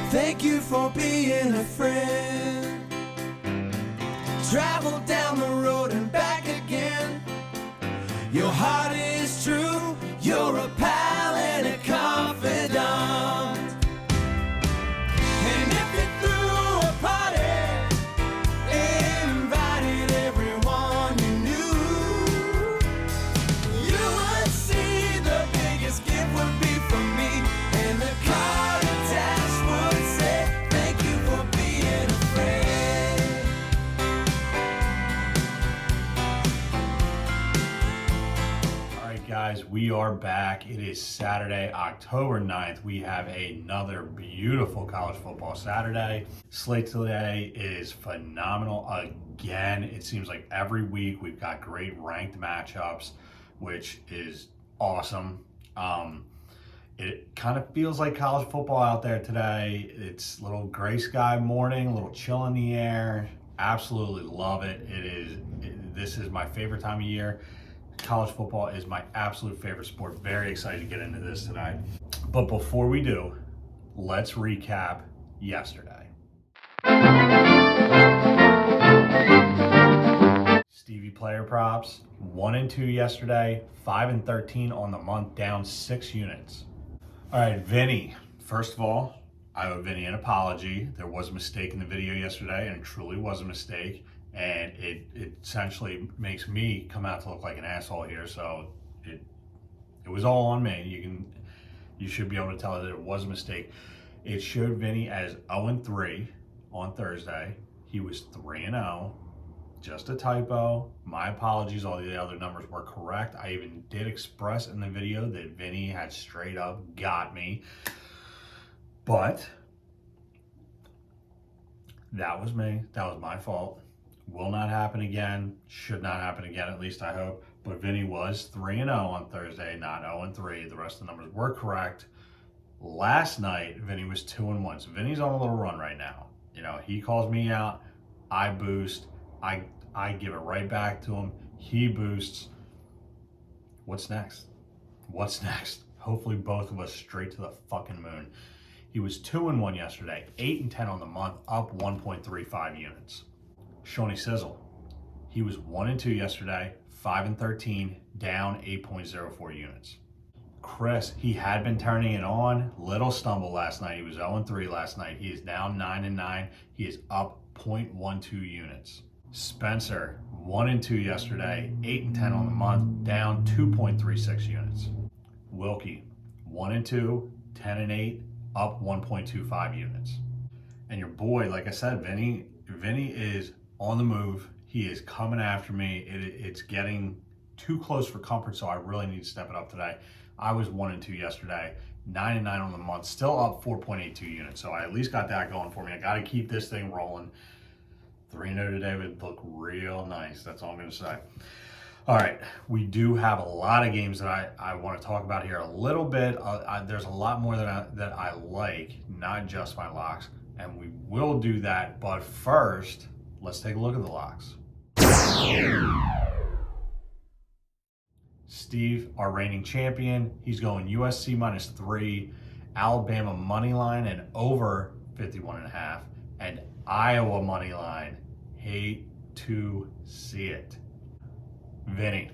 Thank you for being a friend. Travel down the road and back again. Your heart is true. You're a pal and a confidant. And if you threw a party, invited everyone you knew, you would see the biggest gift would be from me, and the card attached would say, thank you for being a friend. All right, guys, we are back. It is Saturday, October 9th. We have another beautiful college football Saturday. Slate today is phenomenal. Again, it seems like every week we've got great ranked matchups, which is awesome. It kind of feels like college football out there today. It's a little gray sky morning, a little chill in the air. Absolutely love it. This is my favorite time of year. College football is my absolute favorite sport. Very excited to get into this today. But before we do, let's recap yesterday. Stevie player props, 1 and 2 yesterday, 5 and 13 on the month, down 6 units. All right, Vinny, first of all, I owe Vinny an apology. There was a mistake in the video yesterday, and it truly was a mistake. And it essentially makes me come out to look like an asshole here. So it was all on me. You should be able to tell that it was a mistake. It showed Vinny as 0-3 on Thursday. He was 3-0. Just a typo. My apologies. All the other numbers were correct. I even did express in the video that Vinny had straight up got me. But that was me. That was my fault. Will not happen again. Should not happen again, at least I hope. But Vinny was 3-0 on Thursday, not 0-3. The rest of the numbers were correct. Last night, Vinny was 2-1. So Vinny's on a little run right now. You know, he calls me out. I boost. I give it right back to him. He boosts. What's next? What's next? Hopefully both of us straight to the fucking moon. He was 2-1 yesterday, 8 and 10 on the month, up 1.35 units. Shawnee Sizzle, he was 1 and 2 yesterday, 5 and 13, down 8.04 units. Chris, he had been turning it on, little stumble last night. He was 0-3 last night. He is down 9 and 9. He is up 0.12 units. Spencer, 1 and 2 yesterday, 8 and 10 on the month, down 2.36 units. Wilkie, 1 and 2, 10 and 8, up 1.25 units. And your boy, like I said, Vinny is on the move. He is coming after me. It's getting too close for comfort, so I really need to step it up today. I was 1 and 2 yesterday, 9 and 9 on the month, still up 4.82 units. So I at least got that going for me. I got to keep this thing rolling. 3-0 today would look real nice. That's all I'm going to say. All right, we do have a lot of games that I want to talk about here a little bit. There's a lot more that I like, not just my locks, and we will do that. But first, let's take a look at the locks. Steve, our reigning champion, he's going USC -3, Alabama money line and over 51.5, and Iowa money line. Hate to see it. Vinny,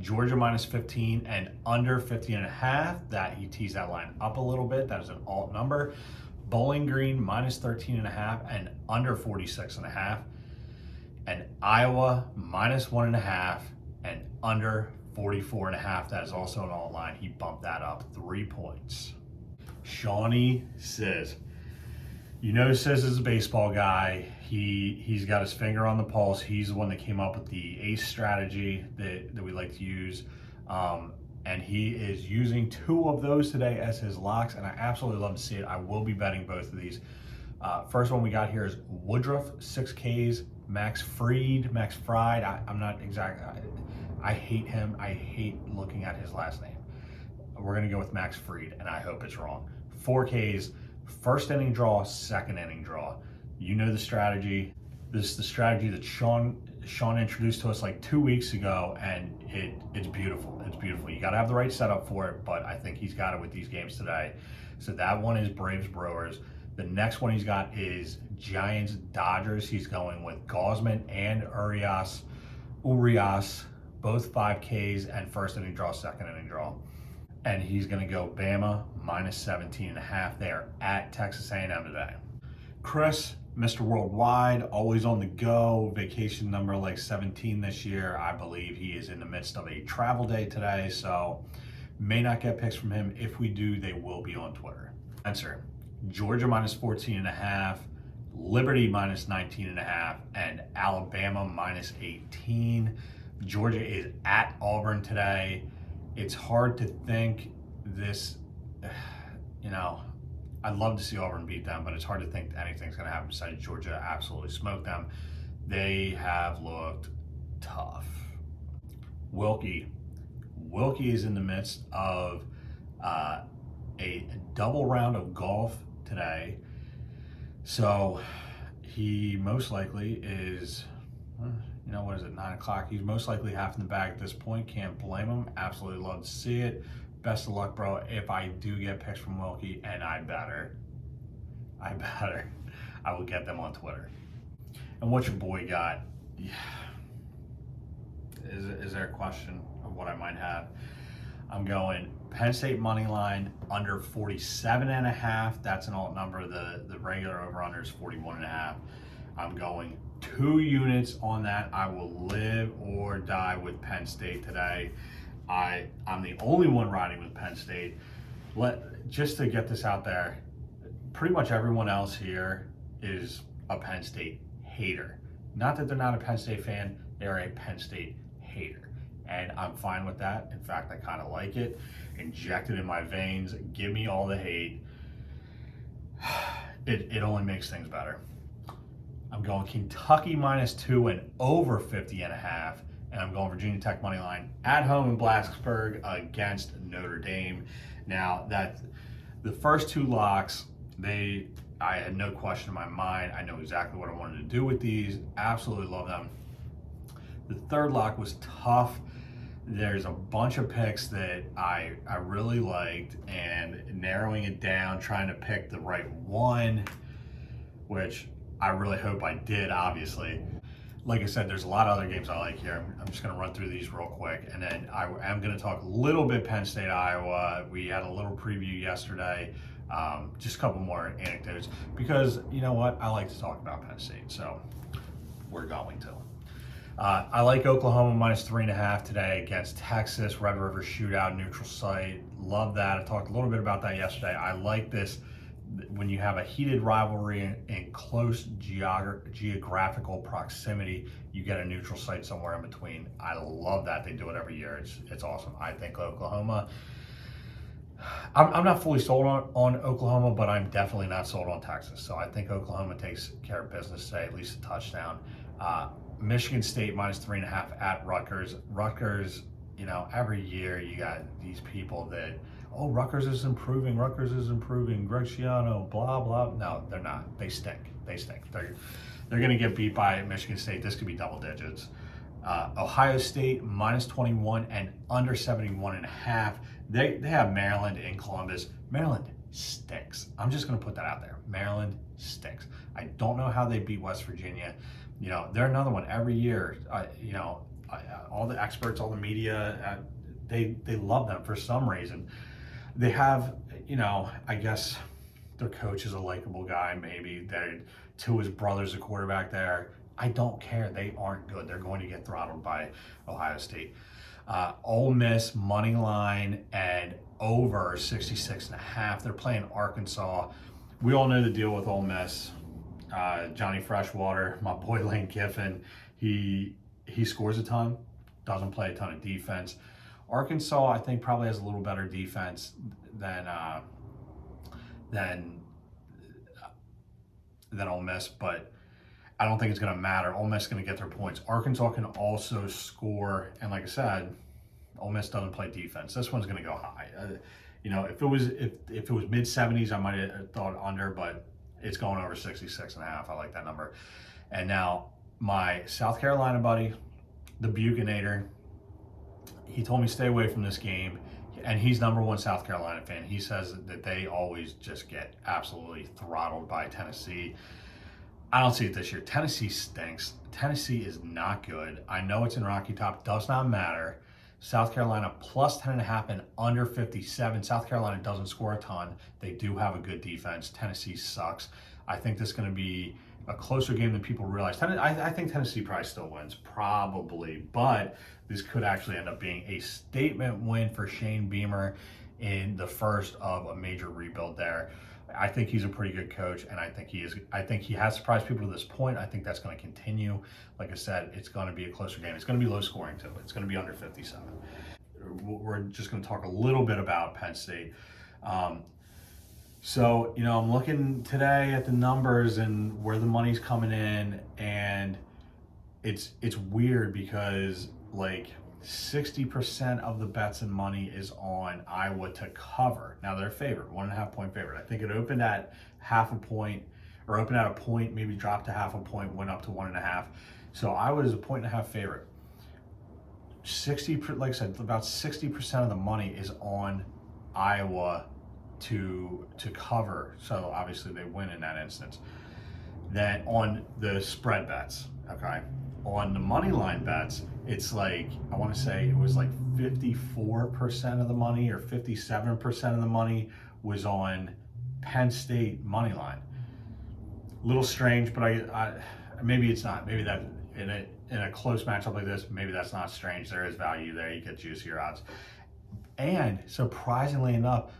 Georgia -15 and under 50.5. That he teased that line up a little bit. That is an alt number. Bowling Green -13.5 and under 46.5. And Iowa -1.5 and under 44.5. That is also an alt line. He bumped that up 3 points. Shawnee says, you know, Sis is a baseball guy. He's got his finger on the pulse. He's the one that came up with the ACE strategy that we like to use. And he is using 2 of those today as his locks, and I absolutely love to see it. I will be betting both of these. First one we got here is Woodruff, 6 Ks, Max Fried. I'm not exactly, I hate him. I hate looking at his last name. We're going to go with Max Fried, and I hope it's wrong. 4 Ks, first inning draw, second inning draw. You know the strategy. This is the strategy that Sean introduced to us like 2 weeks ago, and it's beautiful. It's beautiful. You got to have the right setup for it, but I think he's got it with these games today. So that one is Braves Brewers. The next one he's got is Giants Dodgers. He's going with Gosman and Urias, both 5Ks and first inning draw, second inning draw. And he's going to go Bama minus 17.5 there at Texas A&M today. Chris, Mr. Worldwide, always on the go, vacation number like 17 this year. I believe he is in the midst of a travel day today, so may not get picks from him. If we do, they will be on Twitter. Answer, Georgia minus 14.5, Liberty minus 19.5, and Alabama minus 18. Georgia is at Auburn today. It's hard to think this, I'd love to see Auburn beat them, but it's hard to think anything's going to happen besides Georgia absolutely smoke them. They have looked tough. Wilkie is in the midst of a double round of golf today. So he most likely is, what is it, 9 o'clock? He's most likely half in the bag at this point. Can't blame him. Absolutely love to see it. Best of luck, bro. If I do get picks from Wilkie, and I better, I will get them on Twitter. And what your boy got? Yeah. Is there a question of what I might have? I'm going Penn State money line under 47.5. That's an alt number. The regular over under is 41.5. I'm going 2 units on that. I will live or die with Penn State today. I'm the only one riding with Penn State. Just to get this out there, pretty much everyone else here is a Penn State hater. Not that they're not a Penn State fan, they're a Penn State hater. And I'm fine with that. In fact, I kind of like it. Inject it in my veins. Give me all the hate. It only makes things better. I'm going Kentucky minus 2 and over 50.5. And I'm going Virginia Tech money line at home in Blacksburg against Notre Dame. Now, that the first 2 locks, I had no question in my mind. I know exactly what I wanted to do with these. Absolutely love them. The third lock was tough. There's a bunch of picks that I really liked, and narrowing it down, trying to pick the right one, which I really hope I did, obviously. Like I said, there's a lot of other games I like here. I'm just going to run through these real quick, and then I am going to talk a little bit Penn State, Iowa. We had a little preview yesterday. Just a couple more anecdotes, because you know what? I like to talk about Penn State, so we're going to. I like Oklahoma minus 3.5 today against Texas. Red River shootout, neutral site. Love that. I talked a little bit about that yesterday. I like this when you have a heated rivalry in close geographical proximity. You get a neutral site somewhere in between. I love that. They do it every year. It's awesome. I think Oklahoma. I'm not fully sold on Oklahoma, but I'm definitely not sold on Texas. So I think Oklahoma takes care of business today, at least a touchdown. Michigan State minus 3.5 at Rutgers. Rutgers, every year you got these people that, Rutgers is improving, Greg Schiano, blah, blah. No, they're not. They stink. They're going to get beat by Michigan State. This could be double digits. Ohio State minus 21 and under 71.5. They have Maryland in Columbus. Maryland stinks. I'm just going to put that out there. Maryland stinks. I don't know how they beat West Virginia. They're another one every year. All the experts, all the media, they love them for some reason. They have, I guess their coach is a likable guy. Maybe his brother's a quarterback there. I don't care. They aren't good. They're going to get throttled by Ohio State. Ole Miss money line and over 66.5. They're playing Arkansas. We all know the deal with Ole Miss. Johnny Freshwater, my boy Lane Kiffin, he scores a ton, doesn't play a ton of defense. Arkansas, I think, probably has a little better defense than Ole Miss, but I don't think it's going to matter. Ole Miss is going to get their points. Arkansas can also score, and like I said, Ole Miss doesn't play defense. This one's going to go high. If it was mid 70s, I might have thought under, but it's going over 66.5. I like that number. And now my South Carolina buddy, the Buchanator, he told me stay away from this game. and he's #1 South Carolina fan. He says that they always just get absolutely throttled by Tennessee. I don't see it this year. Tennessee stinks. Tennessee is not good. I know it's in Rocky Top. Does not matter. South Carolina plus 10.5 and under 57. South Carolina doesn't score a ton. They do have a good defense. Tennessee sucks. I think this is going to be a closer game than people realize. I think Tennessee probably still wins, probably. But this could actually end up being a statement win for Shane Beamer in the first of a major rebuild there. I think he's a pretty good coach, and I think he has surprised people to this point. I think that's going to continue. Like I said, it's going to be a closer game. It's going to be low scoring too. It's going to be under 57. We're just going to talk a little bit about Penn State. So, I'm looking today at the numbers and where the money's coming in, and it's weird because like 60% of the bets and money is on Iowa to cover. Now they're favored, 1.5 point favorite. I think it opened at half a point, or opened at a point, maybe dropped to half a point, went up to 1.5. So Iowa is a 1.5 favorite. 60, like I said, about 60% of the money is on Iowa to cover. So obviously they win in that instance. Then on the spread bets, okay. On the money line bets, it's like, I want to say it was like 54% of the money or 57% of the money was on Penn State money line. A little strange, but I maybe it's not. Maybe that in a close matchup like this, maybe that's not strange. There is value there. You get juicier odds. And surprisingly enough,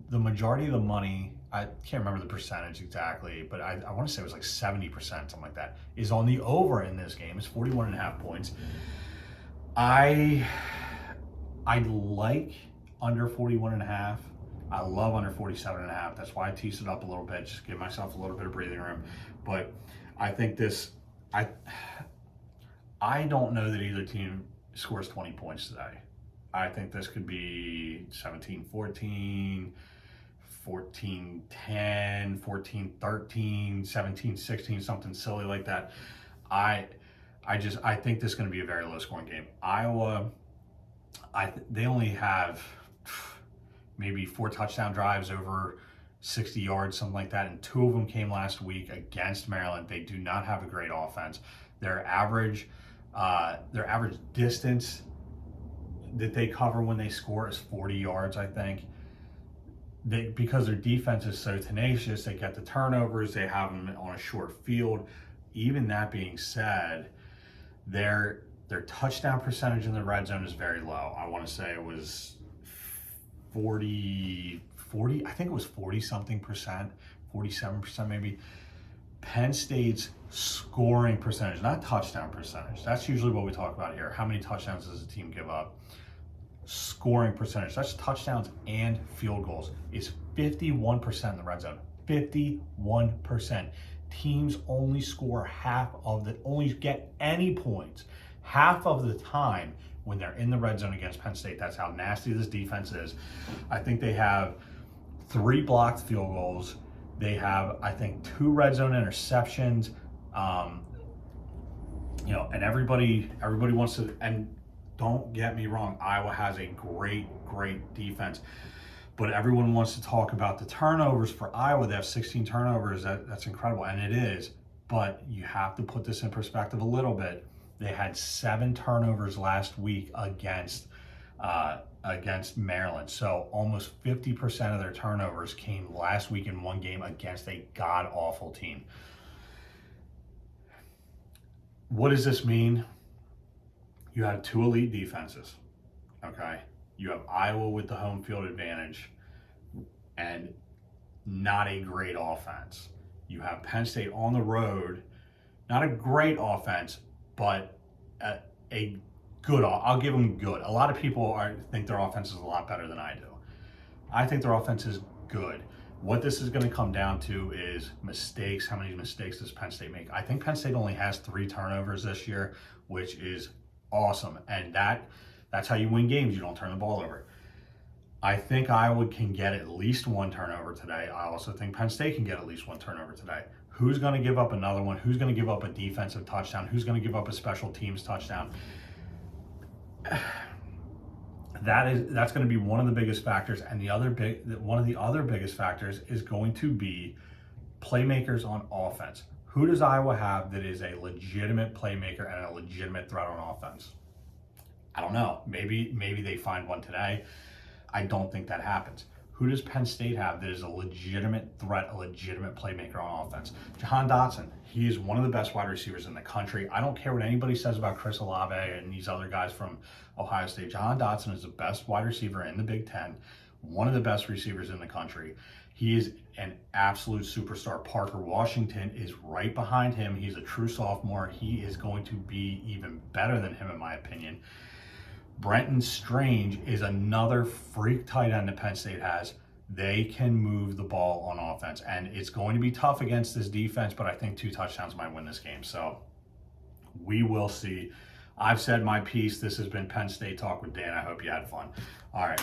the majority of the money, I can't remember the percentage exactly, but I want to say it was like 70%, something like that, is on the over in this game. It's 41.5 points. I like under 41.5. I love under 47.5. That's why I teased it up a little bit, just give myself a little bit of breathing room. But I think I don't know that either team scores 20 points today. I think this could be 17-14, 14-10, 14-13, 17-16, something silly like that. I think this is going to be a very low scoring game. Iowa, they only have maybe 4 touchdown drives over 60 yards, something like that, and 2 of them came last week against Maryland. They do not have a great offense. Their average distance that they cover when they score is 40 yards, I think. Because their defense is so tenacious, they get the turnovers, they have them on a short field. Even that being said, their touchdown percentage in the red zone is very low. I want to say it was 40, I think it was 40 something percent, 47% maybe. Penn State's scoring percentage, not touchdown percentage. That's usually what we talk about here. How many touchdowns does a team give up? Scoring percentage, that's touchdowns and field goals, is 51% in the red zone. 51%. Teams only only get any points half of the time when they're in the red zone against Penn State. That's how nasty this defense is. I think they have 3 blocked field goals. They have, I think, 2 red zone interceptions. And everybody wants to, and don't get me wrong, Iowa has a great defense. But everyone wants to talk about the turnovers for Iowa. They have 16 turnovers. That's incredible, and it is. But you have to put this in perspective a little bit. They had 7 turnovers last week against Maryland. So almost 50% of their turnovers came last week in one game against a god-awful team. What does this mean? You have 2 elite defenses, okay? You have Iowa with the home field advantage and not a great offense. You have Penn State on the road, not a great offense, but a good. I'll give them good. A lot of people think their offense is a lot better than I do. I think their offense is good. What this is going to come down to is mistakes. How many mistakes does Penn State make? I think Penn State only has 3 turnovers this year, which is awesome. And that's how you win games. You don't turn the ball over. I think Iowa can get at least 1 turnover today. I also think Penn State can get at least 1 turnover today. Who's going to give up another one? Who's going to give up a defensive touchdown? Who's going to give up a special teams touchdown? that's going to be one of the biggest factors, and one of the other biggest factors is going to be playmakers on offense. Who does Iowa have that is a legitimate playmaker and a legitimate threat on offense? I don't know. Maybe they find one today. I don't think that happens. Who does Penn State have that is a legitimate threat, a legitimate playmaker on offense? Jahan Dotson. He is one of the best wide receivers in the country. I don't care what anybody says about Chris Olave and these other guys from Ohio State. Jahan Dotson is the best wide receiver in the Big Ten, one of the best receivers in the country. He is an absolute superstar. Parker Washington is right behind him. He's a true sophomore. He is going to be even better than him, in my opinion. Brenton Strange is another freak tight end that Penn State has. They can move the ball on offense, and it's going to be tough against this defense, but I think 2 touchdowns might win this game. So we will see. I've said my piece. This has been Penn State Talk with Dan. I hope you had fun. All right.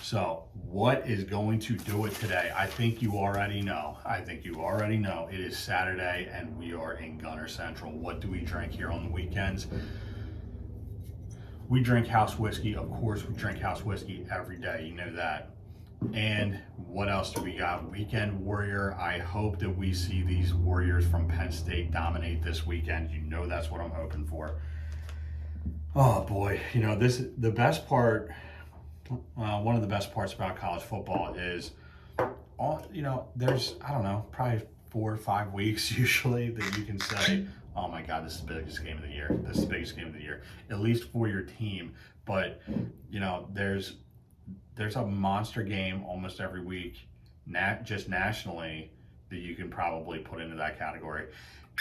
So what is going to do it today? I think you already know. It is Saturday, and we are in Gunner Central. What do we drink here on the weekends? We drink house whiskey. Of course, we drink house whiskey every day. You know that. And what else do we got? Weekend Warrior. I hope that we see these Warriors from Penn State dominate this weekend. You know that's what I'm hoping for. Oh boy, the best part, one of the best parts about college football is, there's, I don't know, probably 4 or 5 weeks usually that you can say, oh my God, this is the biggest game of the year. This is the biggest game of the year, at least for your team. But, there's a monster game almost every week, just nationally, that you can probably put into that category.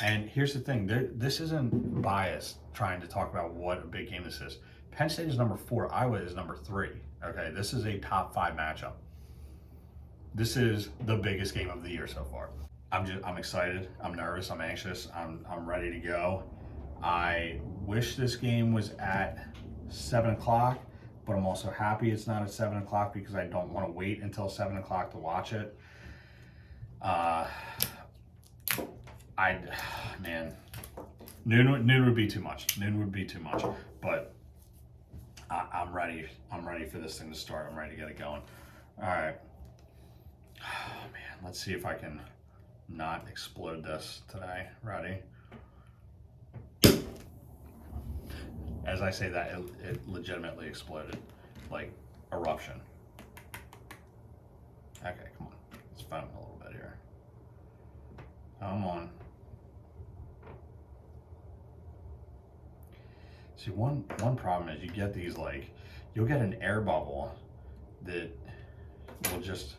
And here's the thing, this isn't biased trying to talk about what a big game this is. Penn State is number 4, Iowa is number 3. Okay, this is a top 5 matchup. This is the biggest game of the year so far. I'm excited, I'm nervous, I'm anxious, I'm ready to go. I wish this game was at 7 o'clock, but I'm also happy it's not at 7 o'clock because I don't want to wait until 7 o'clock to watch it. Noon would be too much. But I'm ready. I'm ready for this thing to start. I'm ready to get it going. All right. Oh, man, let's see if I can not explode this today. Ready? As I say that, it legitimately exploded, like eruption. Okay, come on. Let's foam a little bit here. Come on. See, one problem is you get these, you'll get an air bubble that will just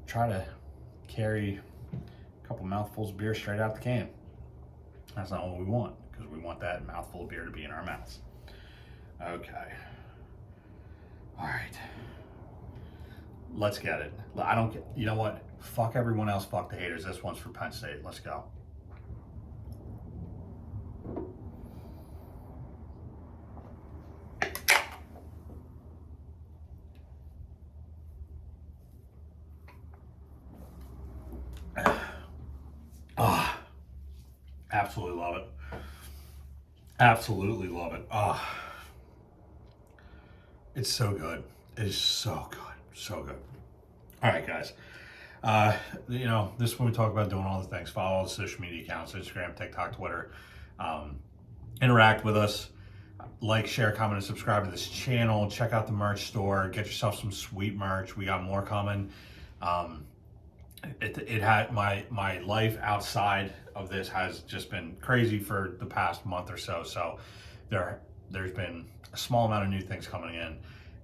try to carry a couple mouthfuls of beer straight out the can. That's not what we want, because we want that mouthful of beer to be in our mouths. Okay. All right. Let's get it. You know what? Fuck everyone else. Fuck the haters. This one's for Penn State. Let's go. Absolutely love it. Absolutely love it. It's so good. It is so good. So good. All right, guys. This is when we talk about doing all the things. Follow all the social media accounts, Instagram, TikTok, Twitter. Interact with us. Like, share, comment, and subscribe to this channel. Check out the merch store. Get yourself some sweet merch. We got more coming. It had my life outside of this has just been crazy for the past month or so. So there's been a small amount of new things coming in,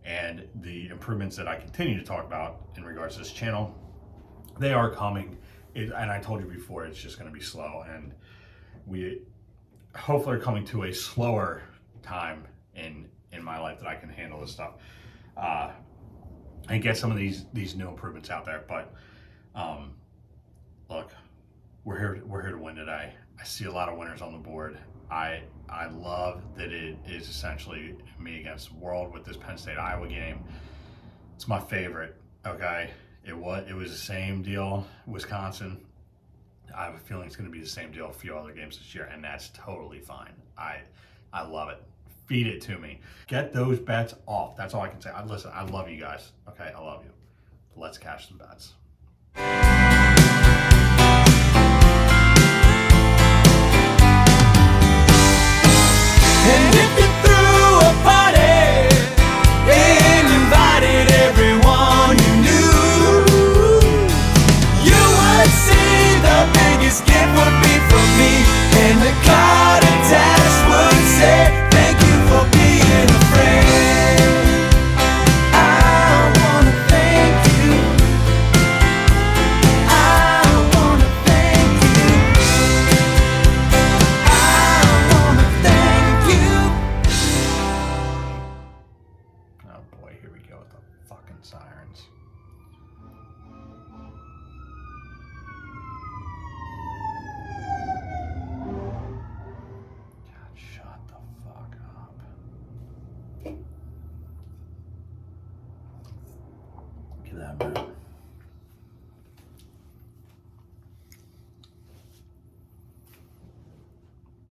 and the improvements that I continue to talk about in regards to this channel, they are coming. And I told you before, it's just going to be slow, and we hopefully are coming to a slower time in my life that I can handle this stuff and get some of these new improvements out there. But look, we're here to win today. I see a lot of winners on the board. I love that it is essentially me against the world with this Penn State Iowa game. It's my favorite. Okay, it was the same deal Wisconsin. I have a feeling it's going to be the same deal a few other games this year, and that's totally fine. I love it. feed it to me. Get those bets off. That's all I can say. Listen, I love you guys. Okay, I love you. Let's cash some bets.